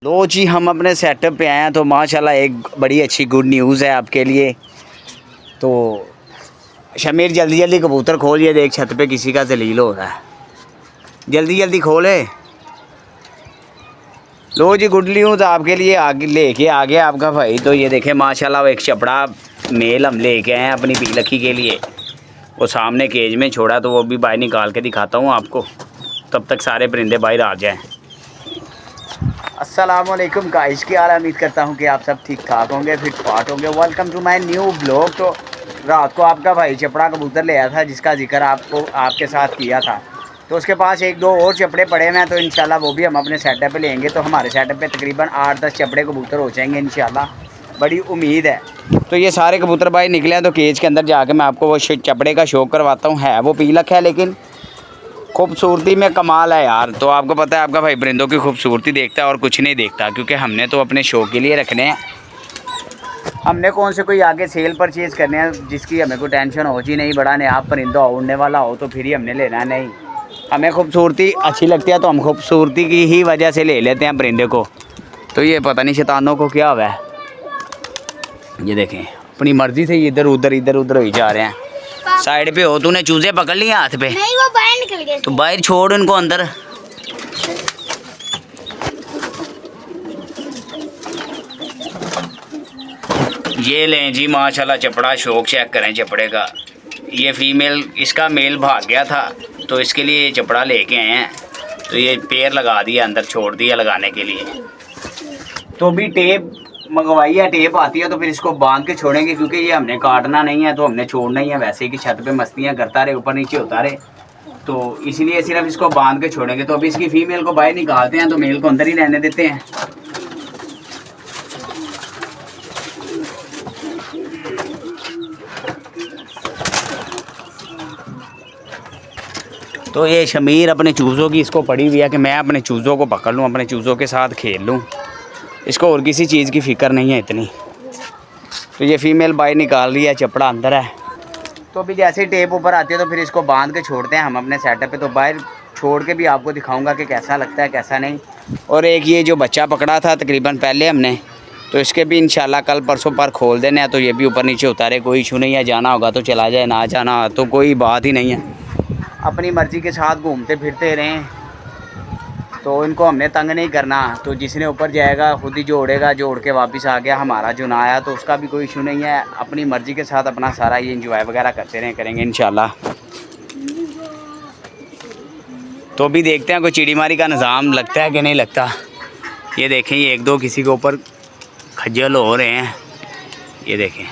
लो जी, हम अपने सेटअप पे आए हैं तो माशाल्लाह एक बड़ी अच्छी गुड न्यूज़ है आपके लिए। तो शमीर जल्दी जल्दी कबूतर खोल, ये देख छत पे किसी का जलील हो रहा है, जल्दी जल्दी खोले। लो जी, गुड न्यूज़ आपके लिए आगे लेके आ गया आपका भाई। तो ये देखें माशाल्लाह वो एक चपड़ा मेल हम लेके आए हैं अपनी पीलखी के लिए। वो सामने केज में छोड़ा तो वो भी बाहर निकाल के दिखाता हूँ आपको, तब तक सारे परिंदे बाहर आ जाएँ। अस्सलामुअलैकुम गाइस, की हाल है? उम्मीद करता हूँ कि आप सब ठीक ठाक होंगे, फिट फाट होंगे। Welcome to my new blog. तो रात को आपका भाई चपड़ा कबूतर ले आया था जिसका जिक्र आपके साथ किया था। तो उसके पास एक दो और चपड़े पड़े हुए हैं, तो इंशाल्लाह वो भी हम अपने सेटअप पे लेंगे। तो हमारे सेटअप पे तकरीबन 8-10 चपड़े कबूतर हो जाएंगे इंशाल्लाह, बड़ी उम्मीद है। तो ये सारे कबूतर भाई निकले हैं, तो केज के अंदर जाके मैं आपको वो चपड़े का शौक करवाता हूँ। है वो पीलक है लेकिन खूबसूरती में कमाल है यार। तो आपको पता है आपका भाई परिंदों की खूबसूरती देखता है और कुछ नहीं देखता, क्योंकि हमने तो अपने शौक के लिए रखने हैं। हमने कौन से कोई आगे सेल परचेज़ करने हैं जिसकी हमें कोई टेंशन हो जी नहीं, बड़ा नया परिंदा उड़ने वाला हो तो फिर ही हमने लेना है। नहीं, हमें खूबसूरती अच्छी लगती है तो हम खूबसूरती की ही वजह से ले लेते हैं परिंदे को। तो ये पता नहीं शैतानों को क्या हुआ है, ये देखें अपनी मर्ज़ी से इधर उधर ही जा रहे हैं। साइड पे हो, तूने चूजे पकड़ लिए हाथ पे? नहीं, वो बाहर निकल गए। तो बाहर छोड़ उनको अंदर। ये लें जी माशाल्लाह चपड़ा, शौक चेक करें चपड़े का। ये फीमेल, इसका मेल भाग गया था तो इसके लिए ये चपड़ा लेके आए हैं। तो ये पैर लगा दिया, अंदर छोड़ दिया लगाने के लिए। तो भी टेप मंगवाई है, टेप आती है तो फिर इसको बांध के छोड़ेंगे, क्योंकि ये हमने काटना नहीं है, तो हमने छोड़ना ही है। वैसे ही कि छत पे मस्तियाँ करता रहे, ऊपर नीचे होता रहे, तो इसलिए सिर्फ इसको बांध के छोड़ेंगे। तो अभी इसकी फीमेल को बाहर निकालते हैं, तो मेल को अंदर ही रहने देते हैं। तो ये शमीर अपने चूज़ों की इसको पड़ी हुई है कि मैं अपने चूज़ों को पकड़ लूँ, अपने चूज़ों के साथ खेल लूँ। इसको और किसी चीज़ की फ़िक्र नहीं है इतनी। तो ये फ़ीमेल बाहर निकाल रही है, चपड़ा अंदर है। तो अभी जैसे ही टेप ऊपर आती है तो फिर इसको बांध के छोड़ते हैं हम अपने सेटअप पे। तो बाहर छोड़ के भी आपको दिखाऊंगा कि कैसा लगता है कैसा नहीं। और एक ये जो बच्चा पकड़ा था तकरीबन पहले हमने, तो इसके भी इंशाल्लाह कल परसों पर खोल देने हैं। तो ये भी ऊपर नीचे उतारे, कोई इशू नहीं है। जाना होगा तो चला जाए, ना जाना तो कोई बात ही नहीं है। अपनी मर्ज़ी के साथ घूमते फिरते रहें, तो इनको हमने तंग नहीं करना। तो जिसने ऊपर जाएगा खुद ही जोड़ेगा, जोड़ के वापस आ गया, हमारा जो ना आया तो उसका भी कोई इशू नहीं है। अपनी मर्ज़ी के साथ अपना सारा ये इंजॉय वगैरह करते रहें करेंगे इंशाल्लाह। तो अभी देखते हैं कोई चिड़ीमारी का निज़ाम लगता है कि नहीं लगता। ये देखें, ये एक दो किसी के ऊपर खज्जल हो रहे हैं, ये देखें।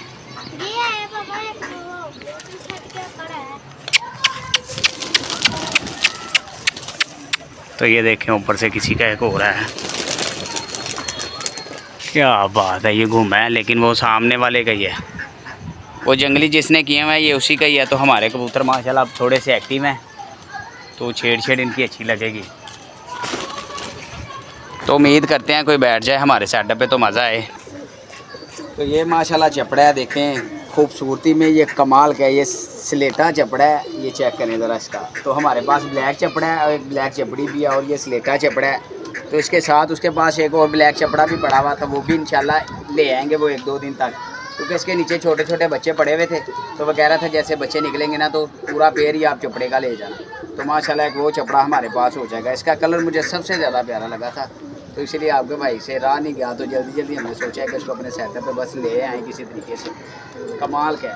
तो ये देखें ऊपर से किसी का एक हो रहा है, क्या बात है। ये घूमा है लेकिन वो सामने वाले का ही है, वो जंगली जिसने किए हुए हैं ये उसी का ही है। तो हमारे कबूतर माशाल्लाह अब थोड़े से एक्टिव हैं, तो छेड़ इनकी अच्छी लगेगी। तो उम्मीद करते हैं कोई बैठ जाए हमारे सेटअप पे तो मज़ा आए। तो ये माशाल्लाह चपड़ा है, देखें खूबसूरती में ये कमाल का है। ये स्लेटा चपड़ा है, ये चेक करें ज़रा इसका। तो हमारे पास ब्लैक चपड़ा है और एक ब्लैक चपड़ी भी है, और ये स्लेटा चपड़ा है। तो इसके साथ उसके पास एक और ब्लैक चपड़ा भी पड़ा हुआ था, वो भी इंशाल्लाह ले आएंगे वो 1-2 दिन तक, क्योंकि इसके नीचे छोटे छोटे बच्चे पड़े हुए थे। तो वो कह रहा था जैसे बच्चे निकलेंगे ना तो पूरा पेड़ ही आप चपड़े का ले जाना। तो माशाल्लाह एक वो चपड़ा हमारे पास हो जाएगा। इसका कलर मुझे सबसे ज़्यादा प्यारा लगा था, तो इसलिए आपके भाई से रहा नहीं गया, तो जल्दी जल्दी हमने सोचा है कि इसको अपने सेटअप पे बस ले आएँ किसी तरीके से। कमाल का है।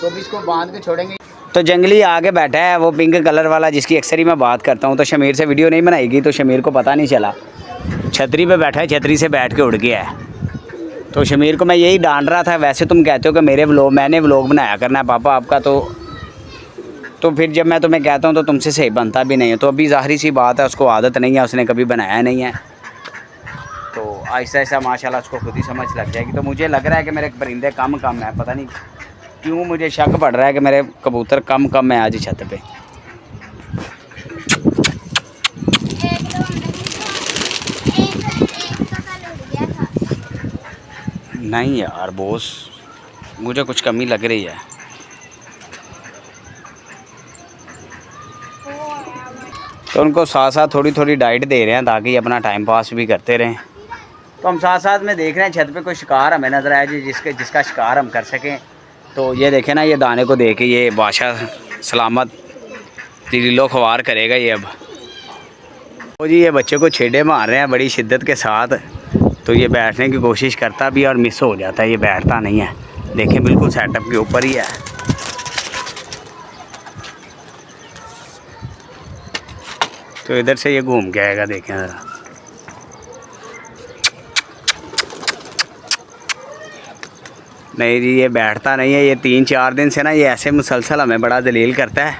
तो अभी इसको बांध के छोड़ेंगे। तो जंगली आगे बैठा है वो पिंक कलर वाला, जिसकी अक्सर ही मैं बात करता हूँ। तो शमीर से वीडियो नहीं बनाएगी, तो शमीर को पता नहीं चला। छतरी पे बैठा है, छतरी से बैठ के उड़ गया है। तो शमीर को मैं यही डांट रहा था, वैसे तुम कहते हो कि मैंने व्लॉग बनाया करना है पापा आपका, तो फिर जब मैं तुम्हें कहता हूँ तो तुमसे सही बनता भी नहीं है। तो अभी ज़ाहिर सी बात है उसको आदत नहीं है, उसने कभी बनाया नहीं है। तो ऐसा ऐसा माशाल्लाह उसको खुद ही समझ लग जाएगी। तो मुझे लग रहा है कि मेरे परिंदे कम है, पता नहीं क्यों मुझे शक पड़ रहा है कि मेरे कबूतर कम है आज छत पे। नहीं यार बॉस, मुझे कुछ कमी लग रही है। तो उनको साथ साथ थोड़ी थोड़ी डाइट दे रहे हैं ताकि अपना टाइम पास भी करते रहें। तो हम साथ साथ में देख रहे हैं छत पे कोई शिकार हमें नज़र आया जी जिसका शिकार हम कर सकें। तो ये देखें ना, ये दाने को देख के ये बादशाह सलामत दिलो ख्वार करेगा ये अब। तो जी ये बच्चे को छेड़े मार रहे हैं बड़ी शिद्दत के साथ। तो ये बैठने की कोशिश करता भी और मिस हो जाता है, ये बैठता नहीं है। देखें बिल्कुल सेटअप के ऊपर ही है। तो इधर से ये घूम के आएगा, देखें ज़रा। नहीं जी ये बैठता नहीं है, ये 3-4 दिन से ना ये ऐसे मुसलसल हमें बड़ा दलील करता है।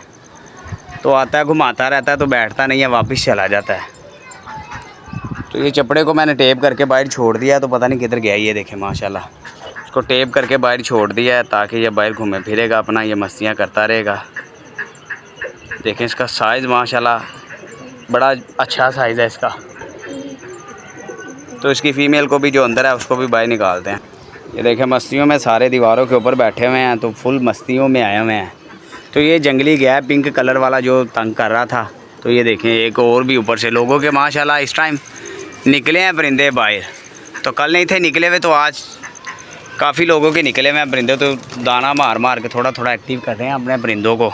तो आता है, घुमाता रहता है, तो बैठता नहीं है, वापस चला जाता है। तो ये चपड़े को मैंने टेप करके बाहर छोड़ दिया, तो पता नहीं किधर गया। ये देखें माशाल्लाह, इसको टेप करके बाहर छोड़ दिया है ताकि ये बाहर घूमे फिरेगा अपना, ये मस्तियाँ करता रहेगा। देखें इसका साइज़ माशाल्लाह बड़ा अच्छा साइज़ है इसका। तो इसकी फ़ीमेल को भी जो अंदर है उसको भी बाहर निकालते हैं। ये देखें मस्तियों में सारे दीवारों के ऊपर बैठे हुए हैं, तो फुल मस्तियों में आए हुए हैं। तो ये जंगली गया पिंक कलर वाला जो तंग कर रहा था। तो ये देखें एक और भी ऊपर से लोगों के माशाल्लाह इस टाइम निकले हैं परिंदे बाहर। तो कल नहीं थे निकले हुए, तो आज काफ़ी लोगों के निकले हुए हैं परिंदे। तो दाना मार मार के थोड़ा थोड़ा एक्टिव कर रहे हैं अपने परिंदों को।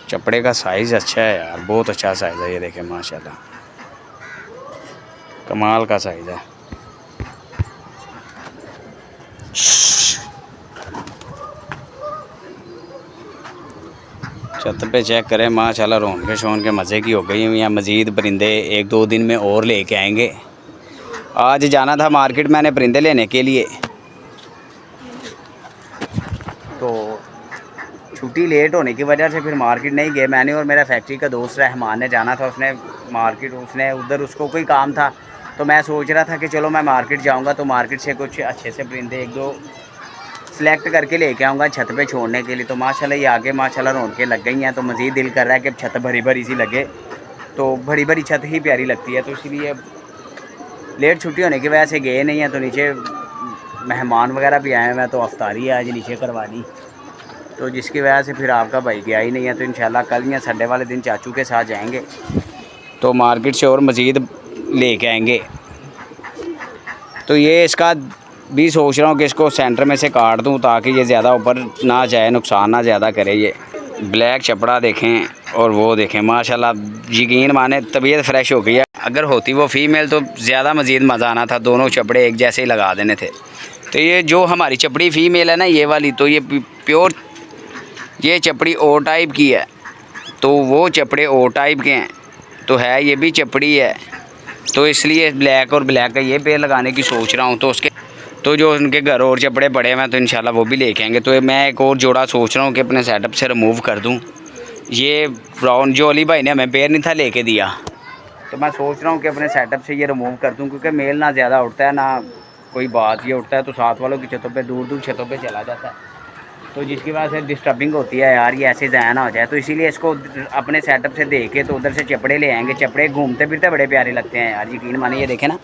चपड़े का साइज़ अच्छा है यार, बहुत अच्छा साइज़ है। ये देखें माशाल्लाह कमाल का साइज़ है। छत पे चेक करें माशाल्लाह, रौनक शौन के मज़े की हो गई हुई हैं। मज़ीद परिंदे 1-2 दिन में और लेके आएंगे। आज जाना था मार्केट मैंने परिंदे लेने के लिए, तो छुट्टी लेट होने की वजह से फिर मार्केट नहीं गए। मैंने और मेरा फैक्ट्री का दोस्त रहमान ने जाना था, उसने मार्केट, उसने उधर उसको कोई काम था। तो मैं सोच रहा था कि चलो मैं मार्केट जाऊंगा, तो मार्केट से कुछ अच्छे से परिंदे 1-2 सेलेक्ट करके लेके आऊँगा छत पे छोड़ने के लिए। तो माशाल्लाह ये आगे माशाल्लाह रौनकें लग गई हैं। तो मज़ीद दिल कर रहा है कि छत भरी भरी सी लगे, तो भरी भरी छत ही प्यारी लगती है। तो इसलिए लेट छुट्टी होने की वजह से गए नहीं हैं। तो नीचे मेहमान वगैरह भी आए हुए हैं, तो अफ्तारी है आज नीचे करवा दी, तो जिसकी वजह से फिर आपका भाई गया ही नहीं है। तो इंशाल्लाह कल या संडे वाले दिन चाचू के साथ जाएंगे, तो मार्केट से और मज़ीद लेके आएंगे। तो ये इसका भी सोच रहा हूँ कि इसको सेंटर में से काट दूँ ताकि ये ज़्यादा ऊपर ना जाए, नुकसान ना ज़्यादा करे। ये ब्लैक चपड़ा देखें और वो देखें माशाल्लाह, यकीन माने तबीयत फ़्रेश हो गई है। अगर होती वो फ़ीमेल तो ज़्यादा मज़ीद मज़ा आना था, दोनों चपड़े एक जैसे ही लगा देने थे। तो ये जो हमारी चपड़ी फ़ीमेल है ना ये वाली, तो ये प्योर ये चपड़ी ओ टाइप की है। तो वो चपड़े ओ टाइप के हैं, तो है ये भी चपड़ी है। तो इसलिए ब्लैक और ब्लैक का ये पेड़ लगाने की सोच रहा हूँ। तो उसके तो जो उनके घर और चपड़े पड़े हुए हैं तो इंशाल्लाह वो भी लेके आएंगे। तो मैं एक और जोड़ा सोच रहा हूँ कि अपने सेटअप से रिमूव कर दूँ। ये ब्राउन जो अली भाई ने हमें पेड़ नहीं था लेके दिया, तो मैं सोच रहा हूँ कि अपने सेटअप से ये रिमूव कर दूँ, क्योंकि मेल ना ज़्यादा उठता है ना कोई बात ये उठता है, तो साथ वालों की छतों पे दूर दूर छतों पे चला जाता है। तो जिसकी वजह से डिस्टर्बिंग होती है यार, ये ऐसे ज़ाया ना हो जाए। तो इसीलिए इसको अपने सेटअप से दे के तो उधर से चपड़े ले आएंगे। चपड़े घूमते फिरते बड़े प्यारे लगते हैं यार, यकीन माने। ये देखें ना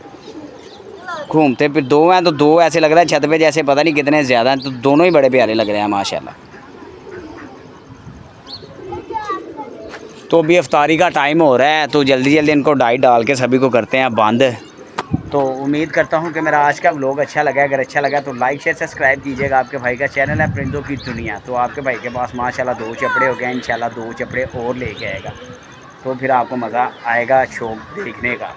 घूमते फिर 2 हैं, तो 2 ऐसे लग रहा है छत पे जैसे पता नहीं कितने ज़्यादा हैं। तो दोनों ही बड़े प्यारे लग रहे हैं माशाल्लाह। तो अभी अफ्तारी का टाइम हो रहा है, तो जल्दी जल्दी इनको डाइट डाल के सभी को करते हैं बंद। तो उम्मीद करता हूँ कि मेरा आज का व्लॉग अच्छा लगा। अगर अच्छा लगा तो लाइक शेयर सब्सक्राइब कीजिएगा। आपके भाई का चैनल है परिंदों की दुनिया। तो आपके भाई के पास माशाल्लाह 2 चपड़े हो गए, इंशाल्लाह 2 चपड़े और लेके आएगा, तो फिर आपको मज़ा आएगा शौक देखने का।